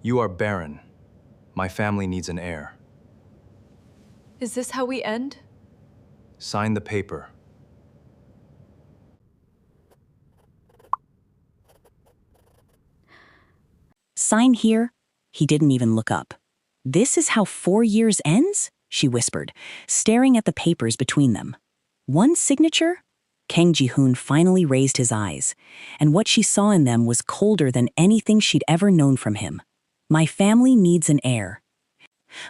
You are Barren. My family needs an heir. Is this how we end? Sign the paper. Sign here? He didn't even look up. This is how 4 years ends? She whispered, staring at the papers between them. One signature? Kang Ji-hoon finally raised his eyes, and what she saw in them was colder than anything she'd ever known from him. My family needs an heir.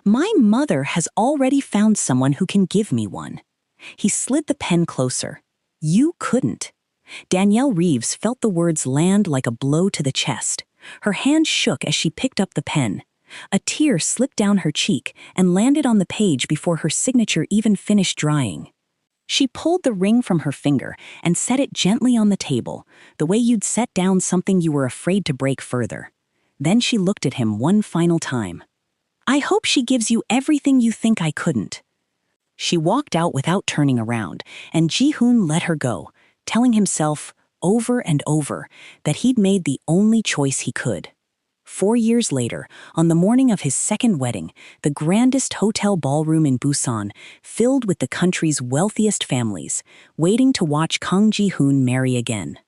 My mother has already found someone who can give me one. He slid the pen closer. You couldn't. Danielle Reeves felt the words land like a blow to the chest. Her hand shook as she picked up the pen. A tear slipped down her cheek and landed on the page before her signature even finished drying. She pulled the ring from her finger and set it gently on the table, the way you'd set down something you were afraid to break further. Then she looked at him one final time. I hope she gives you everything you think I couldn't. She walked out without turning around, and Ji-hoon let her go, telling himself over and over that he'd made the only choice he could. 4 years later, on the morning of his second wedding, the grandest hotel ballroom in Busan, filled with the country's wealthiest families, waiting to watch Kang Ji-hoon marry again.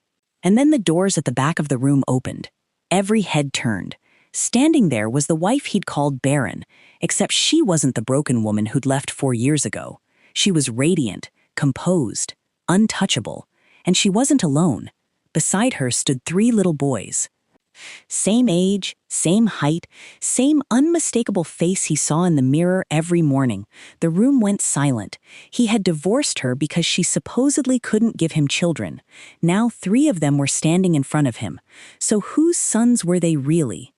And then the doors at the back of the room opened. Every head turned. Standing there was the wife he'd called Barren, except she wasn't the broken woman who'd left 4 years ago. She was radiant, composed, untouchable, and she wasn't alone. Beside her stood 3 little boys. Same age, same height, same unmistakable face he saw in the mirror every morning. The room went silent. He had divorced her because she supposedly couldn't give him children. Now 3 of them were standing in front of him. So whose sons were they really?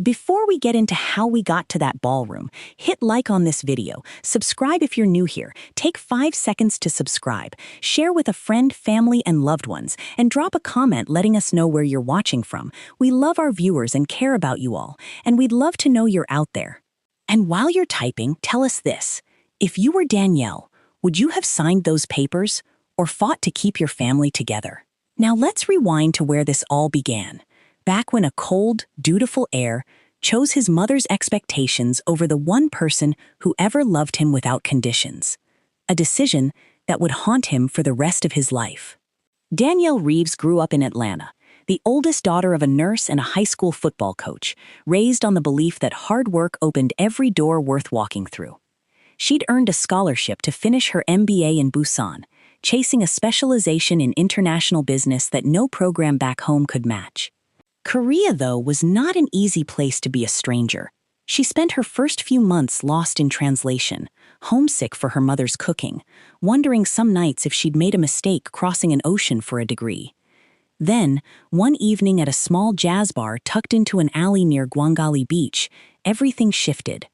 Before we get into how we got to that ballroom, hit like on this video, subscribe if you're new here, take 5 seconds to subscribe, share with a friend, family, and loved ones, and drop a comment letting us know where you're watching from. We love our viewers and care about you all, and we'd love to know you're out there. And while you're typing, tell us this. If you were Danielle, would you have signed those papers or fought to keep your family together? Now let's rewind to where this all began. Back when a cold, dutiful heir chose his mother's expectations over the one person who ever loved him without conditions. A decision that would haunt him for the rest of his life. Danielle Reeves grew up in Atlanta, the oldest daughter of a nurse and a high school football coach, raised on the belief that hard work opened every door worth walking through. She'd earned a scholarship to finish her MBA in Busan, chasing a specialization in international business that no program back home could match. Korea, though, was not an easy place to be a stranger. She spent her first few months lost in translation, homesick for her mother's cooking, wondering some nights if she'd made a mistake crossing an ocean for a degree. Then, one evening at a small jazz bar tucked into an alley near Gwangali Beach, everything shifted.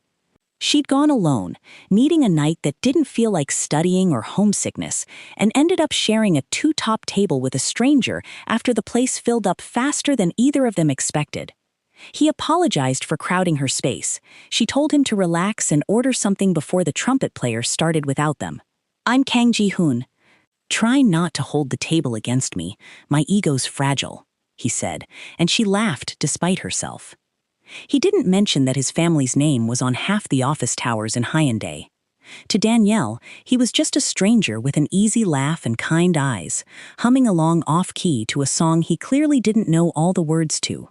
She'd gone alone, needing a night that didn't feel like studying or homesickness, and ended up sharing a 2-top table with a stranger after the place filled up faster than either of them expected. He apologized for crowding her space. She told him to relax and order something before the trumpet player started without them. I'm Kang Ji-hoon. Try not to hold the table against me. My ego's fragile, he said, and she laughed despite herself. He didn't mention that his family's name was on half the office towers in Hyundai. To Danielle, he was just a stranger with an easy laugh and kind eyes, humming along off-key to a song he clearly didn't know all the words to.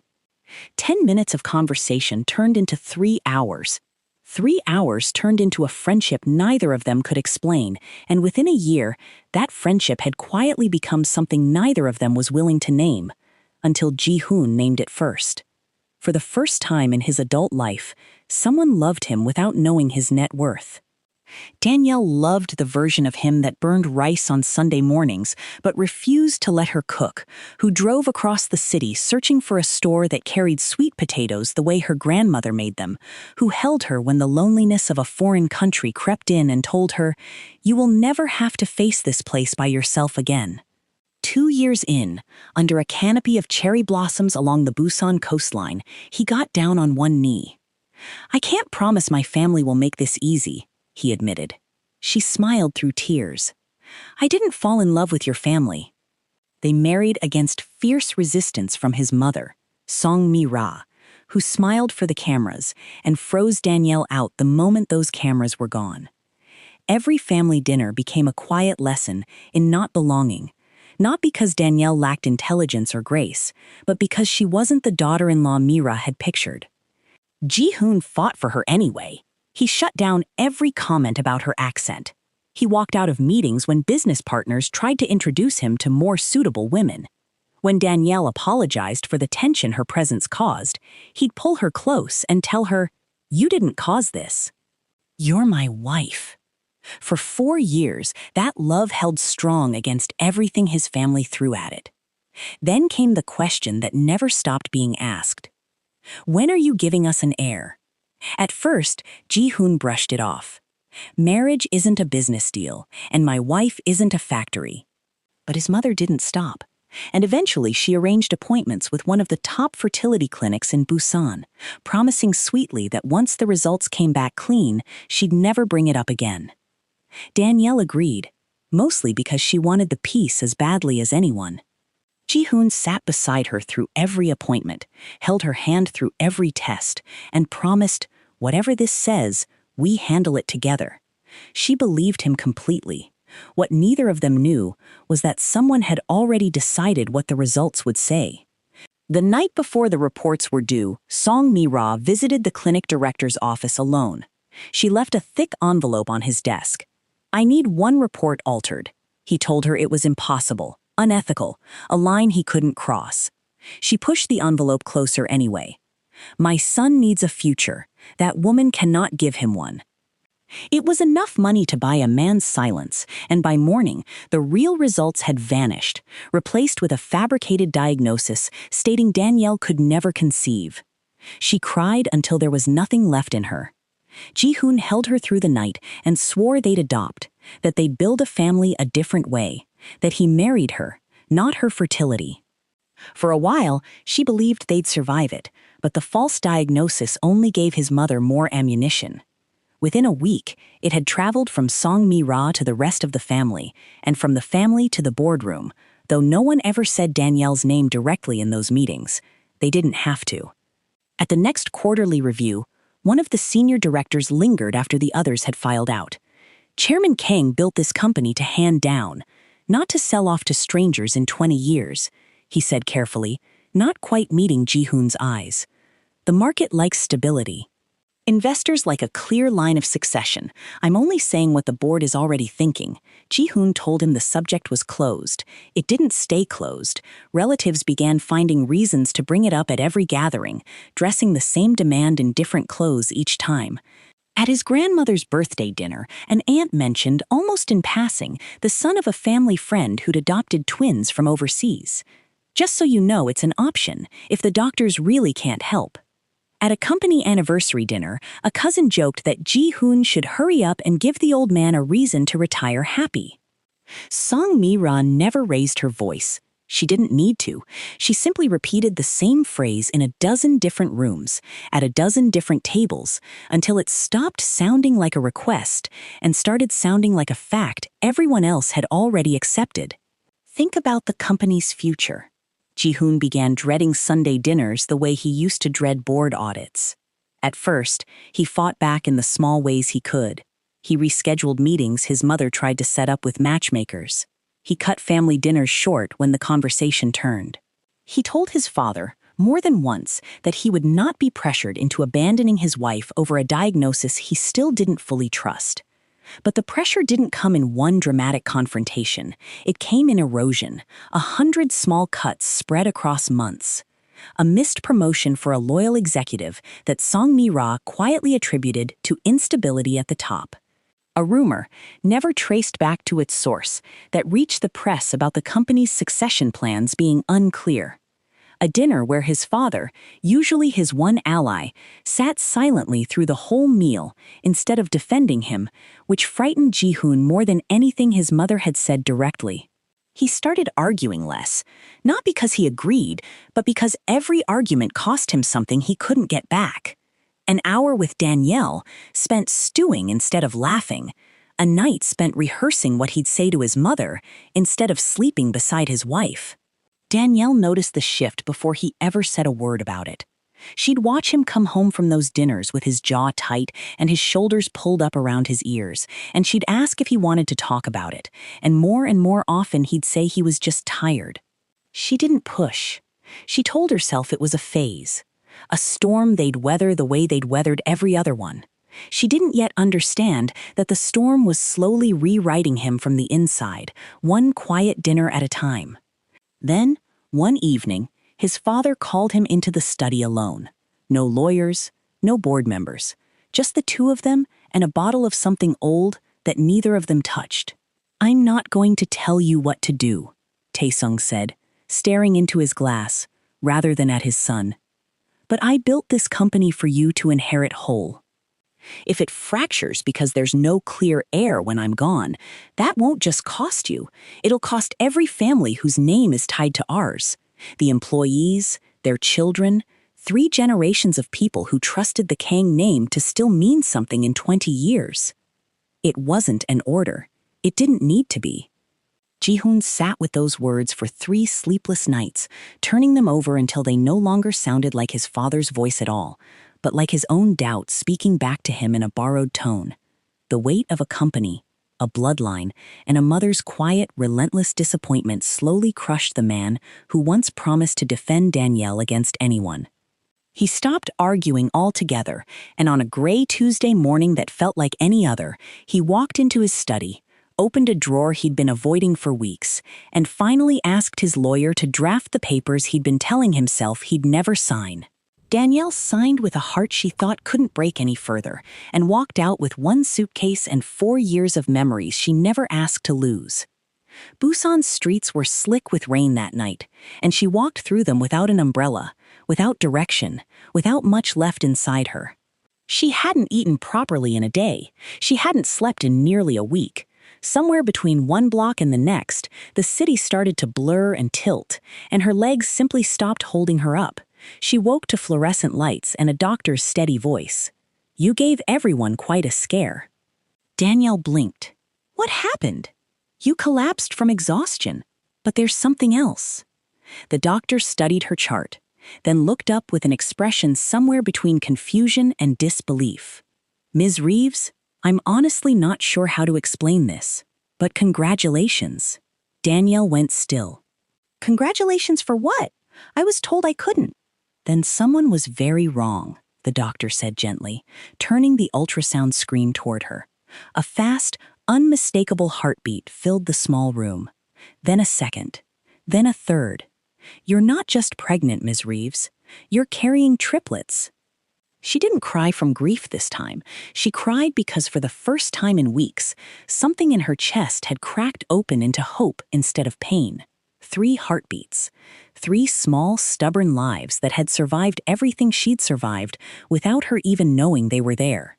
10 minutes of conversation turned into 3 hours. 3 hours turned into a friendship neither of them could explain, and within a year, that friendship had quietly become something neither of them was willing to name, until Ji-hoon named it first. For the first time in his adult life, someone loved him without knowing his net worth. Danielle loved the version of him that burned rice on Sunday mornings, but refused to let her cook, who drove across the city searching for a store that carried sweet potatoes the way her grandmother made them, who held her when the loneliness of a foreign country crept in and told her, "You will never have to face this place by yourself again." 2 years in, under a canopy of cherry blossoms along the Busan coastline, he got down on one knee. I can't promise my family will make this easy, he admitted. She smiled through tears. I didn't fall in love with your family. They married against fierce resistance from his mother, Song Mi-ra, who smiled for the cameras and froze Danielle out the moment those cameras were gone. Every family dinner became a quiet lesson in not belonging, not because Danielle lacked intelligence or grace, but because she wasn't the daughter-in-law Mira had pictured. Ji-hoon fought for her anyway. He shut down every comment about her accent. He walked out of meetings when business partners tried to introduce him to more suitable women. When Danielle apologized for the tension her presence caused, he'd pull her close and tell her, "You didn't cause this. You're my wife." For 4 years, that love held strong against everything his family threw at it. Then came the question that never stopped being asked. "When are you giving us an heir?" At first, Ji-hoon brushed it off. "Marriage isn't a business deal, and my wife isn't a factory." But his mother didn't stop, and eventually she arranged appointments with one of the top fertility clinics in Busan, promising sweetly that once the results came back clean, she'd never bring it up again. Danielle agreed, mostly because she wanted the peace as badly as anyone. Ji-hoon sat beside her through every appointment, held her hand through every test, and promised, "Whatever this says, we handle it together." She believed him completely. What neither of them knew was that someone had already decided what the results would say. The night before the reports were due, Song Mi-ra visited the clinic director's office alone. She left a thick envelope on his desk. "I need one report altered." He told her it was impossible, unethical, a line he couldn't cross. She pushed the envelope closer anyway. "My son needs a future. That woman cannot give him one." It was enough money to buy a man's silence, and by morning, the real results had vanished, replaced with a fabricated diagnosis stating Danielle could never conceive. She cried until there was nothing left in her. Ji-hoon held her through the night and swore they'd adopt, that they'd build a family a different way, that he married her, not her fertility. For a while, she believed they'd survive it, but the false diagnosis only gave his mother more ammunition. Within a week, it had traveled from Song Mi-ra to the rest of the family, and from the family to the boardroom, though no one ever said Danielle's name directly in those meetings. They didn't have to. At the next quarterly review, one of the senior directors lingered after the others had filed out. Chairman Kang built this company to hand down, not to sell off to strangers in 20 years, he said carefully, not quite meeting Ji-hoon's eyes. "The market likes stability. Investors like a clear line of succession. I'm only saying what the board is already thinking." Ji-hoon told him the subject was closed. It didn't stay closed. Relatives began finding reasons to bring it up at every gathering, dressing the same demand in different clothes each time. At his grandmother's birthday dinner, an aunt mentioned, almost in passing, the son of a family friend who'd adopted twins from overseas. "Just so you know, it's an option, if the doctors really can't help." At a company anniversary dinner, a cousin joked that Ji-hoon should hurry up and give the old man a reason to retire happy. Song Mi-ra never raised her voice. She didn't need to. She simply repeated the same phrase in a dozen different rooms, at a dozen different tables, until it stopped sounding like a request and started sounding like a fact everyone else had already accepted. "Think about the company's future." Ji-hoon began dreading Sunday dinners the way he used to dread board audits. At first, he fought back in the small ways he could. He rescheduled meetings his mother tried to set up with matchmakers. He cut family dinners short when the conversation turned. He told his father, more than once, that he would not be pressured into abandoning his wife over a diagnosis he still didn't fully trust. But the pressure didn't come in one dramatic confrontation. It came in erosion, 100 small cuts spread across months. A missed promotion for a loyal executive that Song Mi-ra quietly attributed to instability at the top. A rumor, never traced back to its source, that reached the press about the company's succession plans being unclear. A dinner where his father, usually his one ally, sat silently through the whole meal instead of defending him, which frightened Ji-hoon more than anything his mother had said directly. He started arguing less, not because he agreed, but because every argument cost him something he couldn't get back. An hour with Danielle, spent stewing instead of laughing. A night spent rehearsing what he'd say to his mother instead of sleeping beside his wife. Danielle noticed the shift before he ever said a word about it. She'd watch him come home from those dinners with his jaw tight and his shoulders pulled up around his ears, and she'd ask if he wanted to talk about it, and more often he'd say he was just tired. She didn't push. She told herself it was a phase, a storm they'd weather the way they'd weathered every other one. She didn't yet understand that the storm was slowly rewriting him from the inside, one quiet dinner at a time. Then, one evening, his father called him into the study alone. No lawyers, no board members, just the two of them and a bottle of something old that neither of them touched. "I'm not going to tell you what to do," Taesung said, staring into his glass, rather than at his son. "But I built this company for you to inherit whole. If it fractures because there's no clear heir when I'm gone, that won't just cost you. It'll cost every family whose name is tied to ours. The employees, their children, 3 generations of people who trusted the Kang name to still mean something in 20 years. It wasn't an order. It didn't need to be. Ji-hoon sat with those words for 3 sleepless nights, turning them over until they no longer sounded like his father's voice at all, but like his own doubt speaking back to him in a borrowed tone. The weight of a company, a bloodline, and a mother's quiet, relentless disappointment slowly crushed the man who once promised to defend Danielle against anyone. He stopped arguing altogether, and on a gray Tuesday morning that felt like any other, he walked into his study, opened a drawer he'd been avoiding for weeks, and finally asked his lawyer to draft the papers he'd been telling himself he'd never sign. Danielle signed with a heart she thought couldn't break any further, and walked out with 1 suitcase and 4 years of memories she never asked to lose. Busan's streets were slick with rain that night, and she walked through them without an umbrella, without direction, without much left inside her. She hadn't eaten properly in a day. She hadn't slept in nearly a week. Somewhere between one block and the next, the city started to blur and tilt, and her legs simply stopped holding her up. She woke to fluorescent lights and a doctor's steady voice. "You gave everyone quite a scare." Danielle blinked. "What happened?" "You collapsed from exhaustion. But there's something else." The doctor studied her chart, then looked up with an expression somewhere between confusion and disbelief. "Ms. Reeves, I'm honestly not sure how to explain this, but congratulations." Danielle went still. "Congratulations for what? I was told I couldn't." "Then someone was very wrong," the doctor said gently, turning the ultrasound screen toward her. A fast, unmistakable heartbeat filled the small room. Then a second. Then a third. "You're not just pregnant, Ms. Reeves. You're carrying triplets." She didn't cry from grief this time. She cried because for the first time in weeks, something in her chest had cracked open into hope instead of pain. 3 heartbeats. 3 small, stubborn lives that had survived everything she'd survived without her even knowing they were there.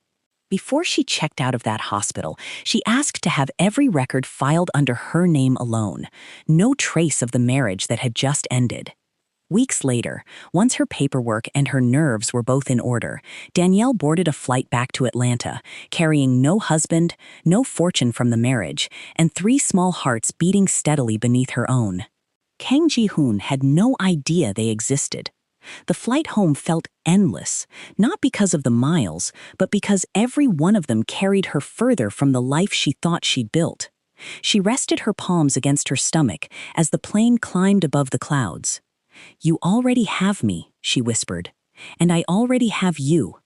Before she checked out of that hospital, she asked to have every record filed under her name alone. No trace of the marriage that had just ended. Weeks later, once her paperwork and her nerves were both in order, Danielle boarded a flight back to Atlanta, carrying no husband, no fortune from the marriage, and 3 small hearts beating steadily beneath her own. Kang Ji-hoon had no idea they existed. The flight home felt endless, not because of the miles, but because every one of them carried her further from the life she thought she'd built. She rested her palms against her stomach as the plane climbed above the clouds. "You already have me," she whispered, "and I already have you.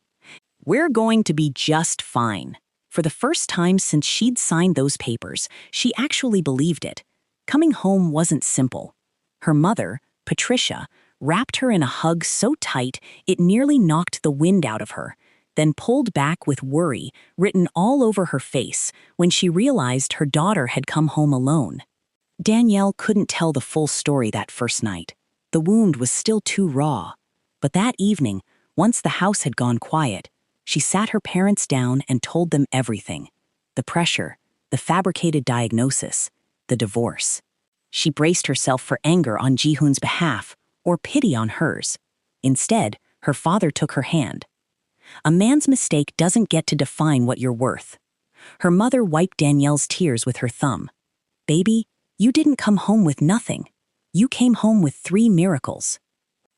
We're going to be just fine." For the first time since she'd signed those papers, she actually believed it. Coming home wasn't simple. Her mother, Patricia, wrapped her in a hug so tight it nearly knocked the wind out of her, then pulled back with worry written all over her face when she realized her daughter had come home alone. Danielle couldn't tell the full story that first night. The wound was still too raw. But that evening, once the house had gone quiet, she sat her parents down and told them everything. The pressure, the fabricated diagnosis, the divorce. She braced herself for anger on Ji-hoon's behalf, or pity on hers. Instead, her father took her hand. "A man's mistake doesn't get to define what you're worth." Her mother wiped Danielle's tears with her thumb. "Baby, you didn't come home with nothing. You came home with 3 miracles."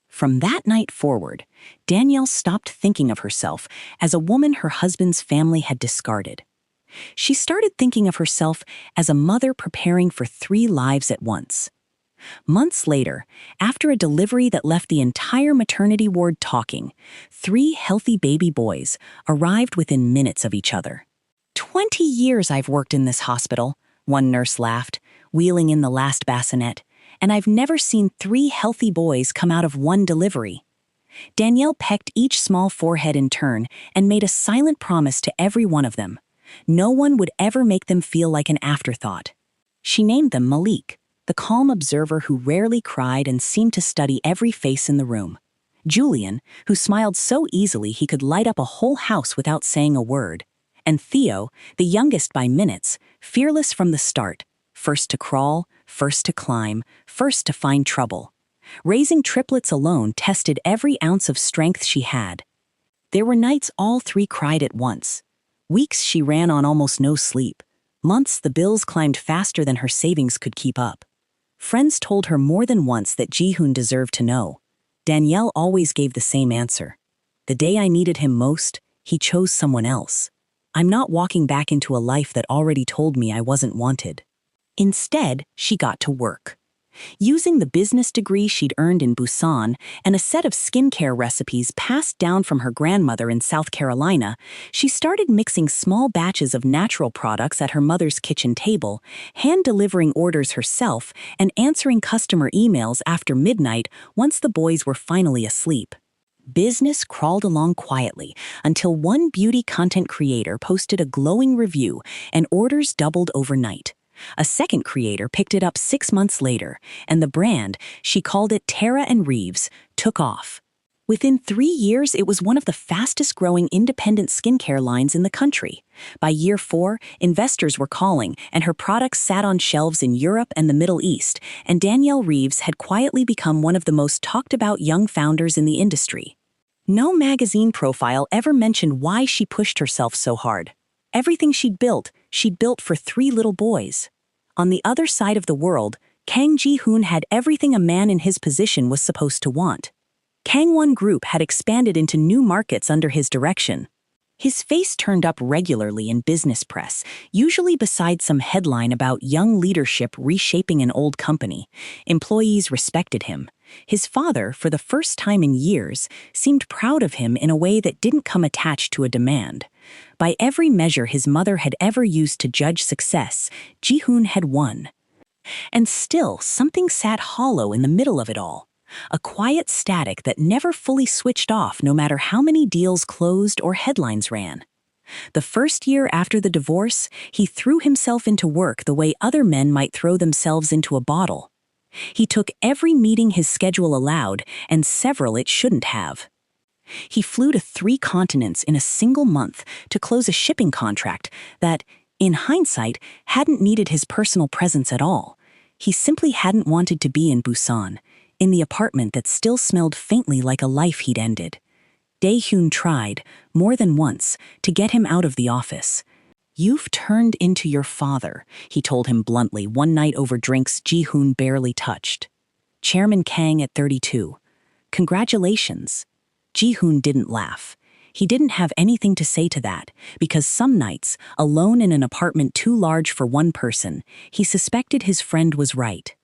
From that night forward, Danielle stopped thinking of herself as a woman her husband's family had discarded. She started thinking of herself as a mother preparing for 3 lives at once. Months later, after a delivery that left the entire maternity ward talking, 3 healthy baby boys arrived within minutes of each other. 20 years I've worked in this hospital, one nurse laughed, wheeling in the last bassinet, and I've never seen 3 healthy boys come out of one delivery. Danielle pecked each small forehead in turn and made a silent promise to every one of them. No one would ever make them feel like an afterthought. She named them Malik, the calm observer who rarely cried and seemed to study every face in the room; Julian, who smiled so easily he could light up a whole house without saying a word; and Theo, the youngest by minutes, fearless from the start, first to crawl, first to climb, first to find trouble. Raising triplets alone tested every ounce of strength she had. There were nights all 3 cried at once. Weeks she ran on almost no sleep. Months the bills climbed faster than her savings could keep up. Friends told her more than once that Ji-hoon deserved to know. Danielle always gave the same answer. The day I needed him most, he chose someone else. I'm not walking back into a life that already told me I wasn't wanted. Instead, she got to work. Using the business degree she'd earned in Busan and a set of skincare recipes passed down from her grandmother in South Carolina, she started mixing small batches of natural products at her mother's kitchen table, hand-delivering orders herself, and answering customer emails after midnight once the boys were finally asleep. Business crawled along quietly until one beauty content creator posted a glowing review and orders doubled overnight. A second creator picked it up 6 months later, and the brand, she called it Tara and Reeves, took off. Within 3 years, it was one of the fastest-growing independent skincare lines in the country. By year 4, investors were calling, and her products sat on shelves in Europe and the Middle East, and Danielle Reeves had quietly become one of the most talked-about young founders in the industry. No magazine profile ever mentioned why she pushed herself so hard. Everything she'd built for 3 little boys. On the other side of the world, Kang Ji-hoon had everything a man in his position was supposed to want. Kangwon Group had expanded into new markets under his direction. His face turned up regularly in business press, usually beside some headline about young leadership reshaping an old company. Employees respected him. His father, for the first time in years, seemed proud of him in a way that didn't come attached to a demand. By every measure his mother had ever used to judge success, Ji-hoon had won. And still, something sat hollow in the middle of it all. A quiet static that never fully switched off no matter how many deals closed or headlines ran. The first year after the divorce, he threw himself into work the way other men might throw themselves into a bottle. He took every meeting his schedule allowed and several it shouldn't have. He flew to 3 continents in a single month to close a shipping contract that, in hindsight, hadn't needed his personal presence at all. He simply hadn't wanted to be in Busan, in the apartment that still smelled faintly like a life he'd ended. Dae-hyun tried, more than once, to get him out of the office. "You've turned into your father," he told him bluntly one night over drinks Ji-hoon barely touched. Chairman Kang at 32. "Congratulations." Ji-hoon didn't laugh. He didn't have anything to say to that, because some nights, alone in an apartment too large for one person, he suspected his friend was right.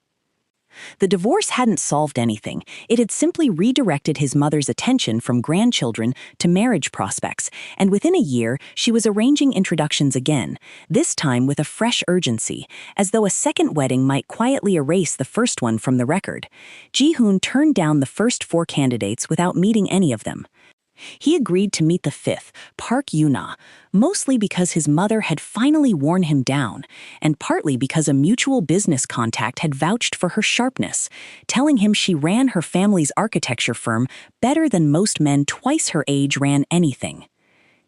The divorce hadn't solved anything. It had simply redirected his mother's attention from grandchildren to marriage prospects, and within a year, she was arranging introductions again, this time with a fresh urgency, as though a second wedding might quietly erase the first one from the record. Ji-hoon turned down the first 4 candidates without meeting any of them. He agreed to meet the 5th, Park Yuna, mostly because his mother had finally worn him down, and partly because a mutual business contact had vouched for her sharpness, telling him she ran her family's architecture firm better than most men twice her age ran anything.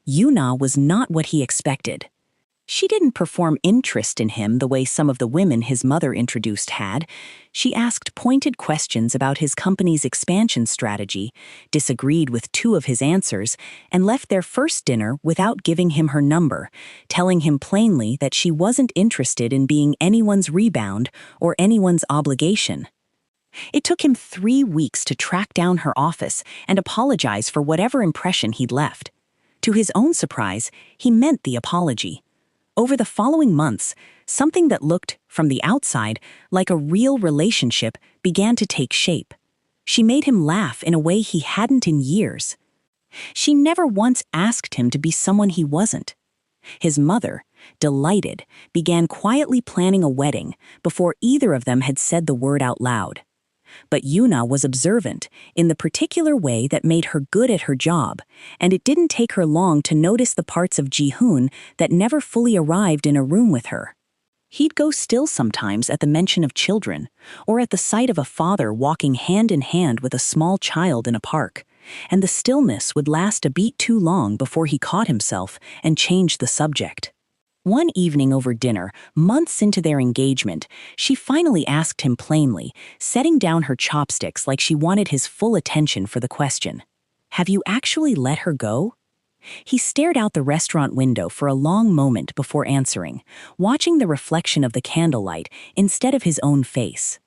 Yuna was not what he expected. She didn't perform interest in him the way some of the women his mother introduced had. She asked pointed questions about his company's expansion strategy, disagreed with 2 of his answers, and left their first dinner without giving him her number, telling him plainly that she wasn't interested in being anyone's rebound or anyone's obligation. It took him 3 weeks to track down her office and apologize for whatever impression he'd left. To his own surprise, he meant the apology. Over the following months, something that looked, from the outside, like a real relationship began to take shape. She made him laugh in a way he hadn't in years. She never once asked him to be someone he wasn't. His mother, delighted, began quietly planning a wedding before either of them had said the word out loud. But Yuna was observant in the particular way that made her good at her job, and it didn't take her long to notice the parts of Ji-hoon that never fully arrived in a room with her. He'd go still sometimes at the mention of children, or at the sight of a father walking hand in hand with a small child in a park, and the stillness would last a beat too long before he caught himself and changed the subject. One evening over dinner, months into their engagement, she finally asked him plainly, setting down her chopsticks like she wanted his full attention for the question. "Have you actually let her go?" He stared out the restaurant window for a long moment before answering, watching the reflection of the candlelight instead of his own face.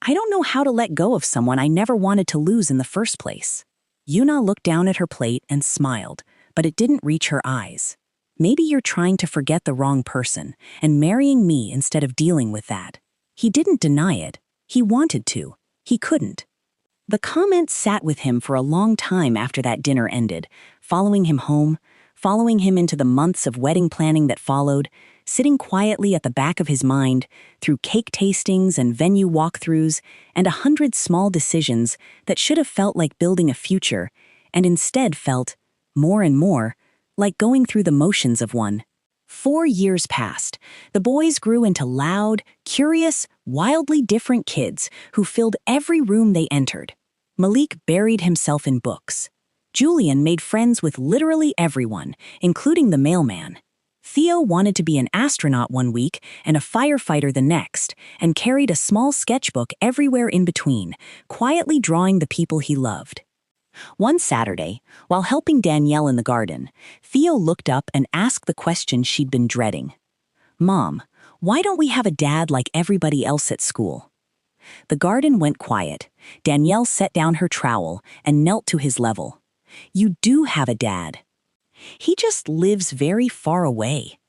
"I don't know how to let go of someone I never wanted to lose in the first place." Yuna looked down at her plate and smiled, but it didn't reach her eyes. "Maybe you're trying to forget the wrong person and marrying me instead of dealing with that." He didn't deny it. He wanted to. He couldn't. The comment sat with him for a long time after that dinner ended, following him home, following him into the months of wedding planning that followed, sitting quietly at the back of his mind through cake tastings and venue walkthroughs and 100 small decisions that should have felt like building a future and instead felt, more and more, like going through the motions of one. 4 years passed. The boys grew into loud, curious, wildly different kids who filled every room they entered. Malik buried himself in books. Julian made friends with literally everyone, including the mailman. Theo wanted to be an astronaut one week and a firefighter the next, and carried a small sketchbook everywhere in between, quietly drawing the people he loved. One Saturday, while helping Danielle in the garden, Theo looked up and asked the question she'd been dreading. "Mom, why don't we have a dad like everybody else at school?" The garden went quiet. Danielle set down her trowel and knelt to his level. "You do have a dad. He just lives very far away."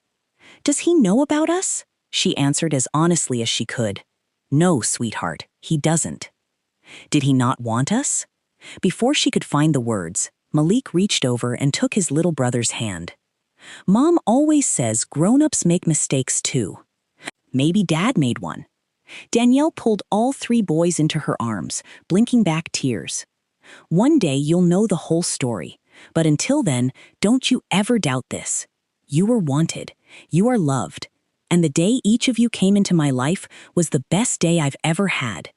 "Does he know about us?" she answered as honestly as she could. "No, sweetheart, he doesn't." "Did he not want us?" Before she could find the words, Malik reached over and took his little brother's hand. "Mom always says grown-ups make mistakes too. Maybe Dad made one." Danielle pulled all 3 boys into her arms, blinking back tears. "One day you'll know the whole story, but until then, don't you ever doubt this. You were wanted, you are loved, and the day each of you came into my life was the best day I've ever had."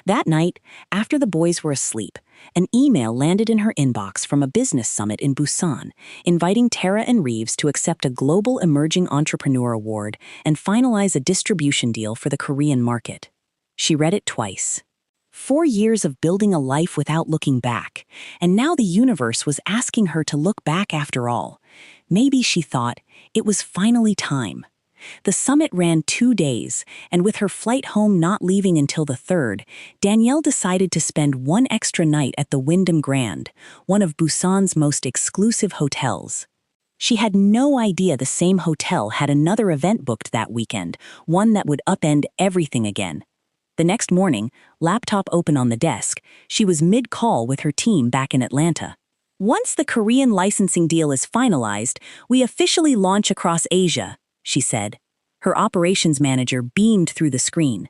That night, after the boys were asleep, an email landed in her inbox from a business summit in Busan, inviting Tara and Reeves to accept a Global Emerging Entrepreneur Award and finalize a distribution deal for the Korean market. She read it twice. 4 years of building a life without looking back, and now the universe was asking her to look back after all. Maybe, she thought, it was finally time. The summit ran 2 days, and with her flight home not leaving until the 3rd, Danielle decided to spend one extra night at the Wyndham Grand, one of Busan's most exclusive hotels. She had no idea the same hotel had another event booked that weekend, one that would upend everything again. The next morning, laptop open on the desk, she was mid-call with her team back in Atlanta. "Once the Korean licensing deal is finalized, we officially launch across Asia," she said. Her operations manager beamed through the screen.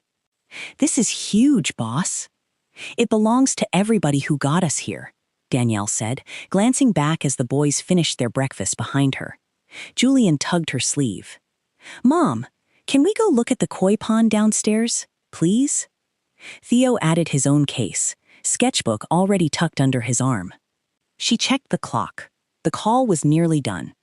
"This is huge, boss." "It belongs to everybody who got us here," Danielle said, glancing back as the boys finished their breakfast behind her. Julian tugged her sleeve. "Mom, can we go look at the koi pond downstairs, please?" Theo added his own case, sketchbook already tucked under his arm. She checked the clock. The call was nearly done.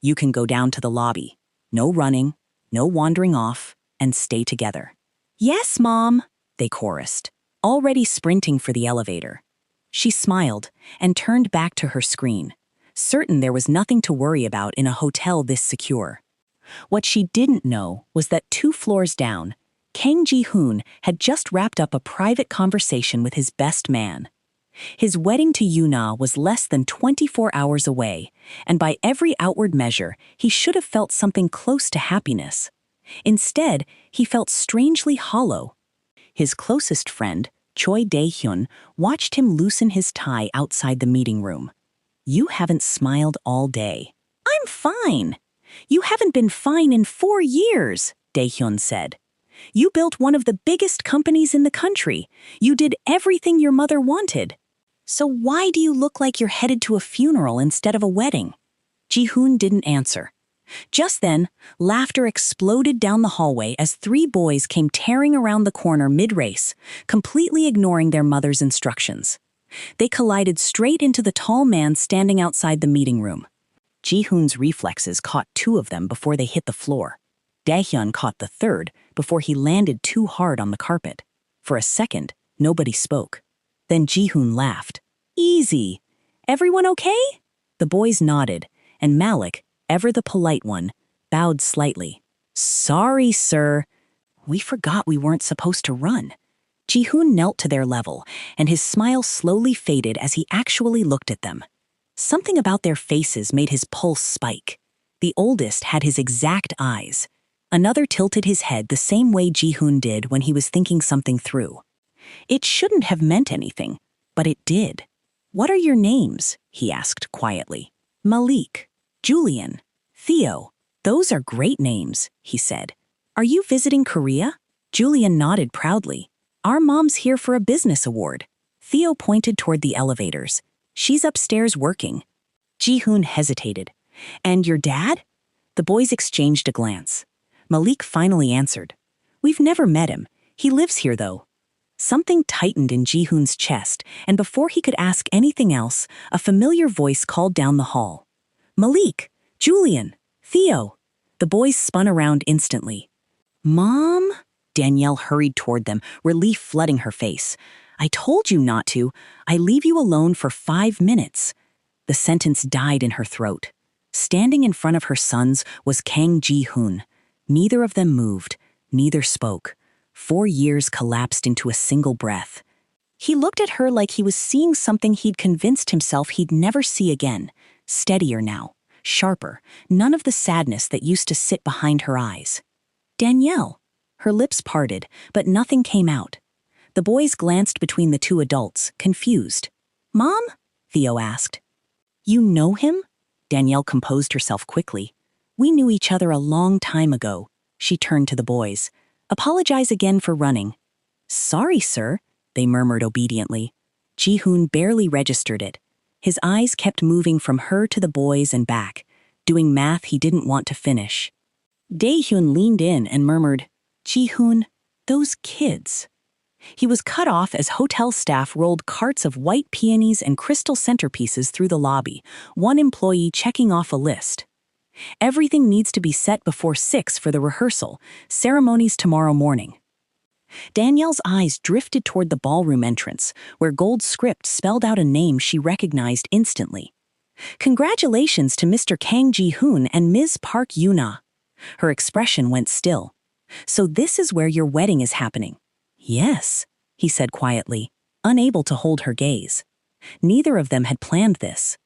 "You can go down to the lobby. No running, no wandering off, and stay together." "Yes, Mom," they chorused, already sprinting for the elevator. She smiled and turned back to her screen, certain there was nothing to worry about in a hotel this secure. What she didn't know was that 2 floors down, Kang Ji-hoon had just wrapped up a private conversation with his best man. His wedding to Yoona was less than 24 hours away, and by every outward measure, he should have felt something close to happiness. Instead, he felt strangely hollow. His closest friend, Choi Dae-hyun, watched him loosen his tie outside the meeting room. "You haven't smiled all day." "I'm fine." "You haven't been fine in 4 years," Dae-hyun said. "You built one of the biggest companies in the country. You did everything your mother wanted. So why do you look like you're headed to a funeral instead of a wedding?" Ji-hoon didn't answer. Just then, laughter exploded down the hallway as 3 boys came tearing around the corner mid-race, completely ignoring their mother's instructions. They collided straight into the tall man standing outside the meeting room. Ji-hoon's reflexes caught 2 of them before they hit the floor. Dae-hyun caught the 3rd before he landed too hard on the carpet. For a second, nobody spoke. Then Ji-hoon laughed. "Easy. Everyone okay?" The boys nodded, and Malik, ever the polite one, bowed slightly. "Sorry, sir. We forgot we weren't supposed to run." Ji-hoon knelt to their level, and his smile slowly faded as he actually looked at them. Something about their faces made his pulse spike. The oldest had his exact eyes. Another tilted his head the same way Ji-hoon did when he was thinking something through. It shouldn't have meant anything, but it did. "What are your names?" he asked quietly. "Malik, Julian, Theo. Those are great names," he said. "Are you visiting Korea?" Julian nodded proudly. "Our mom's here for a business award." Theo pointed toward the elevators. "She's upstairs working." Ji-hoon hesitated. "And your dad?" The boys exchanged a glance. Malik finally answered. "We've never met him. He lives here, though." Something tightened in Ji-hoon's chest, and before he could ask anything else, a familiar voice called down the hall. "Malik! Julian! Theo!" The boys spun around instantly. "Mom?" Danielle hurried toward them, relief flooding her face. "I told you not to. I leave you alone for 5 minutes." The sentence died in her throat. Standing in front of her sons was Kang Ji-hoon. Neither of them moved, neither spoke. 4 years collapsed into a single breath. He looked at her like he was seeing something he'd convinced himself he'd never see again. Steadier now, sharper, none of the sadness that used to sit behind her eyes. "Danielle." Her lips parted, but nothing came out. The boys glanced between the 2 adults, confused. "Mom?" Theo asked. "You know him?" Danielle composed herself quickly. "We knew each other a long time ago." She turned to the boys. "Apologize again for running." "Sorry, sir," they murmured obediently. Ji-hoon barely registered it. His eyes kept moving from her to the boys and back, doing math he didn't want to finish. Dae-hyun leaned in and murmured, "Ji-hoon, those kids." He was cut off as hotel staff rolled carts of white peonies and crystal centerpieces through the lobby, one employee checking off a list. "Everything needs to be set before 6 for the rehearsal. Ceremonies tomorrow morning." Danielle's eyes drifted toward the ballroom entrance, where gold script spelled out a name she recognized instantly. "Congratulations to Mr. Kang Ji-hoon and Ms. Park Yoona." Her expression went still. "So this is where your wedding is happening." "Yes," he said quietly, unable to hold her gaze. Neither of them had planned this.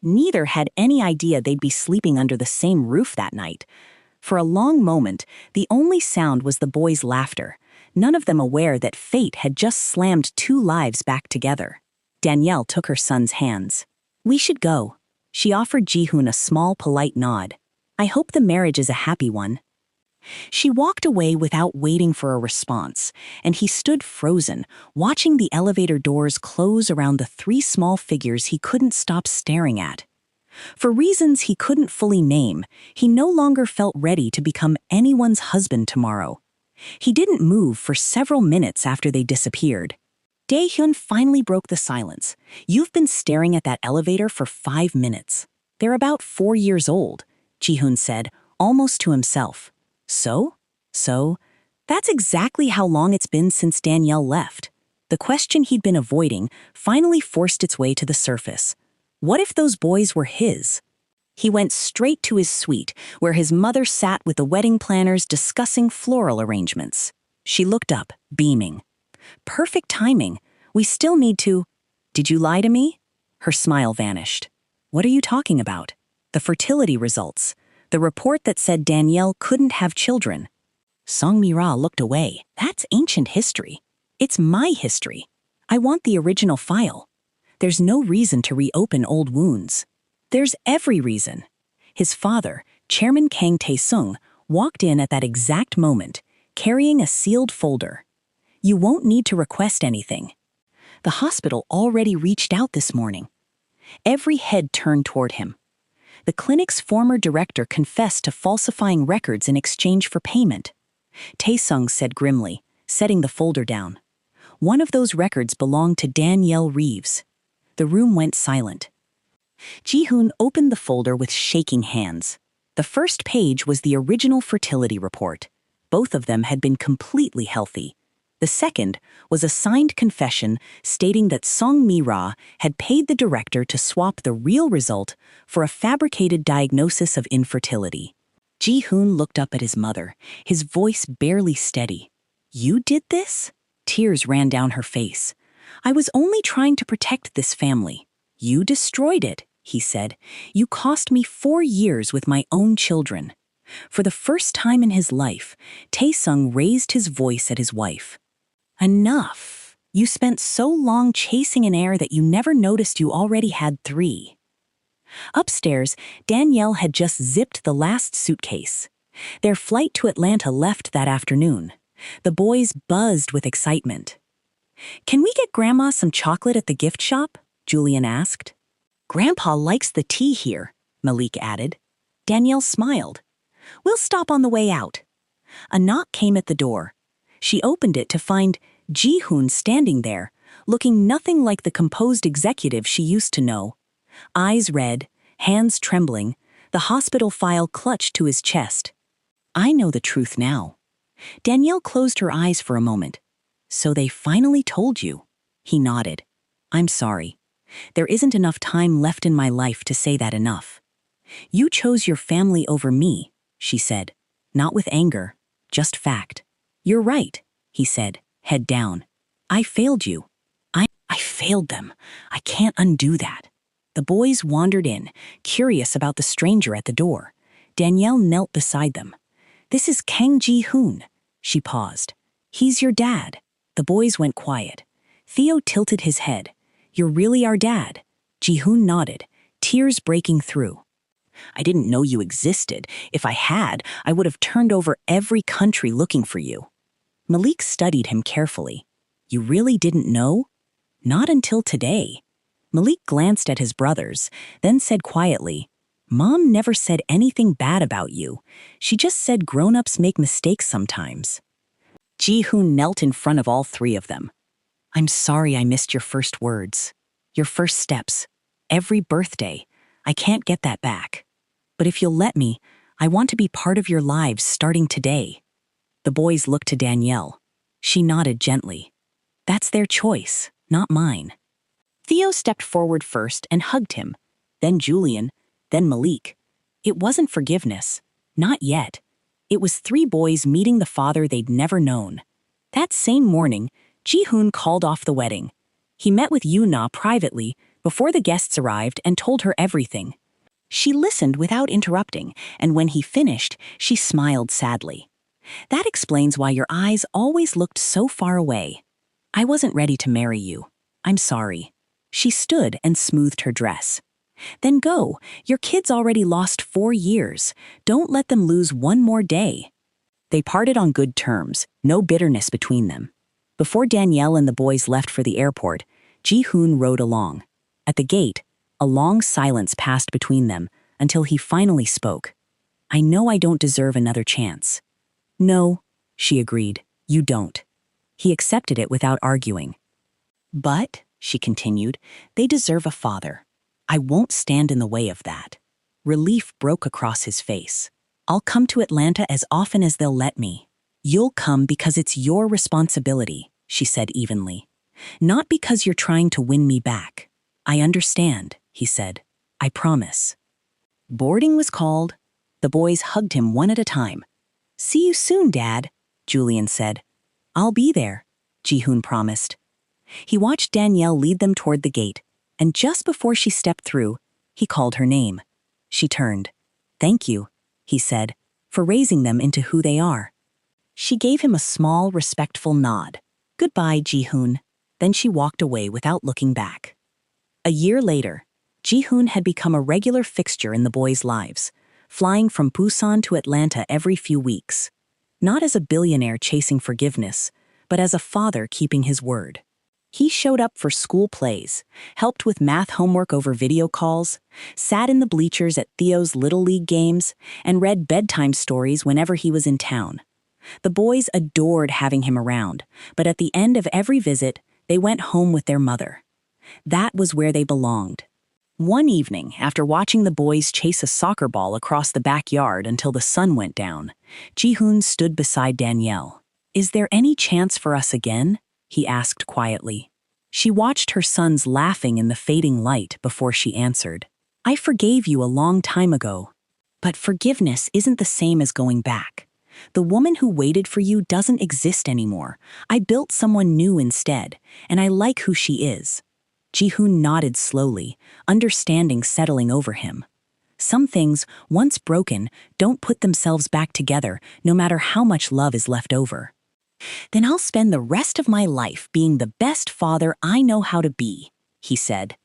Neither had any idea they'd be sleeping under the same roof that night. For a long moment, the only sound was the boys' laughter, none of them aware that fate had just slammed 2 lives back together. Danielle took her son's hands. "We should go." She offered Ji-hoon a small, polite nod. "I hope the marriage is a happy one." She walked away without waiting for a response, and he stood frozen, watching the elevator doors close around the 3 small figures he couldn't stop staring at. For reasons he couldn't fully name, he no longer felt ready to become anyone's husband tomorrow. He didn't move for several minutes after they disappeared. Dae-hyun finally broke the silence. "You've been staring at that elevator for 5 minutes. They're about 4 years old," Ji-hoon said, almost to himself. So, that's exactly how long it's been since Danielle left. The question he'd been avoiding finally forced its way to the surface. What if those boys were his? He went straight to his suite, where his mother sat with the wedding planners discussing floral arrangements. She looked up, beaming. Perfect timing. We still need to. Did you lie to me? Her smile vanished. What are you talking about? The fertility results. The report that said Danielle couldn't have children. Song Mi-ra looked away. That's ancient history. It's my history. I want the original file. There's no reason to reopen old wounds. There's every reason. His father, Chairman Kang Tae-sung, walked in at that exact moment, carrying a sealed folder. You won't need to request anything. The hospital already reached out this morning. Every head turned toward him. The clinic's former director confessed to falsifying records in exchange for payment. Tae-sung said grimly, setting the folder down. One of those records belonged to Danielle Reeves. The room went silent. Ji-hoon opened the folder with shaking hands. The first page was the original fertility report. Both of them had been completely healthy. The second was a signed confession stating that Song Mi-ra had paid the director to swap the real result for a fabricated diagnosis of infertility. Ji-hoon looked up at his mother, his voice barely steady. You did this? Tears ran down her face. I was only trying to protect this family. You destroyed it, he said. You cost me 4 years with my own children. For the first time in his life, Tae-sung raised his voice at his wife. Enough. You spent so long chasing an heir that you never noticed you already had 3. Upstairs, Danielle had just zipped the last suitcase. Their flight to Atlanta left that afternoon. The boys buzzed with excitement. Can we get Grandma some chocolate at the gift shop? Julian asked. Grandpa likes the tea here, Malik added. Danielle smiled. We'll stop on the way out. A knock came at the door. She opened it to find Ji-hoon standing there, looking nothing like the composed executive she used to know. Eyes red, hands trembling, the hospital file clutched to his chest. I know the truth now. Danielle closed her eyes for a moment. So they finally told you? He nodded. I'm sorry. There isn't enough time left in my life to say that enough. You chose your family over me, she said. Not with anger, just fact. You're right, he said, head down. I failed you. I failed them. I can't undo that. The boys wandered in, curious about the stranger at the door. Danielle knelt beside them. This is Kang Ji-hoon. She paused. He's your dad. The boys went quiet. Theo tilted his head. You're really our dad. Ji-hoon nodded, tears breaking through. I didn't know you existed. If I had, I would have turned over every country looking for you. Malik studied him carefully. You really didn't know? Not until today. Malik glanced at his brothers, then said quietly, Mom never said anything bad about you. She just said grown-ups make mistakes sometimes. Ji-hoon knelt in front of all 3 of them. I'm sorry I missed your first words. Your first steps. Every birthday. I can't get that back. But if you'll let me, I want to be part of your lives starting today. The boys looked to Danielle. She nodded gently. That's their choice, not mine. Theo stepped forward first and hugged him, then Julian, then Malik. It wasn't forgiveness. Not yet. It was 3 boys meeting the father they'd never known. That same morning, Ji-hoon called off the wedding. He met with Yoona privately before the guests arrived and told her everything. She listened without interrupting, and when he finished, she smiled sadly. That explains why your eyes always looked so far away. I wasn't ready to marry you. I'm sorry. She stood and smoothed her dress. Then go. Your kids already lost 4 years. Don't let them lose one more day. They parted on good terms, no bitterness between them. Before Danielle and the boys left for the airport, Ji-hoon rode along. At the gate, a long silence passed between them until he finally spoke. I know I don't deserve another chance. No, she agreed, you don't. He accepted it without arguing. But, she continued, they deserve a father. I won't stand in the way of that. Relief broke across his face. I'll come to Atlanta as often as they'll let me. You'll come because it's your responsibility, she said evenly. Not because you're trying to win me back. I understand, he said. I promise. Boarding was called. The boys hugged him one at a time. See you soon, Dad, Julian said. I'll be there, Ji-hoon promised. He watched Danielle lead them toward the gate, and just before she stepped through, he called her name. She turned. Thank you, he said, for raising them into who they are. She gave him a small, respectful nod. Goodbye, Ji-hoon. Then she walked away without looking back. A year later, Ji-hoon had become a regular fixture in the boys' lives, flying from Busan to Atlanta every few weeks. Not as a billionaire chasing forgiveness, but as a father keeping his word. He showed up for school plays, helped with math homework over video calls, sat in the bleachers at Theo's Little League games, and read bedtime stories whenever he was in town. The boys adored having him around, but at the end of every visit, they went home with their mother. That was where they belonged. One evening, after watching the boys chase a soccer ball across the backyard until the sun went down, Ji-hoon stood beside Danielle. "Is there any chance for us again?" he asked quietly. She watched her sons laughing in the fading light before she answered. "I forgave you a long time ago. But forgiveness isn't the same as going back. The woman who waited for you doesn't exist anymore. I built someone new instead, and I like who she is." Ji-hoon nodded slowly, understanding settling over him. Some things, once broken, don't put themselves back together, no matter how much love is left over. "Then I'll spend the rest of my life being the best father I know how to be," he said.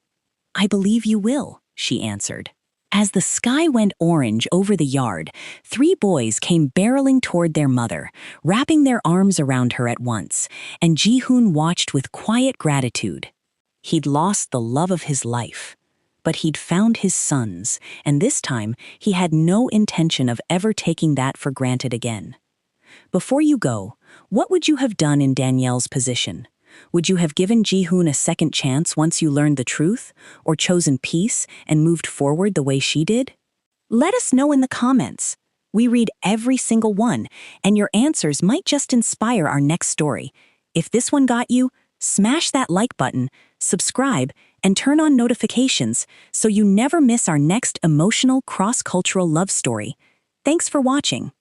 "I believe you will," she answered. As the sky went orange over the yard, 3 boys came barreling toward their mother, wrapping their arms around her at once, and Ji-hoon watched with quiet gratitude. He'd lost the love of his life, but he'd found his sons, and this time he had no intention of ever taking that for granted again. Before you go, what would you have done in Danielle's position? Would you have given Ji-hoon a second chance once you learned the truth, or chosen peace and moved forward the way she did? Let us know in the comments. We read every single one, and your answers might just inspire our next story. If this one got you, smash that like button, subscribe, and turn on notifications so you never miss our next emotional cross-cultural love story. Thanks for watching.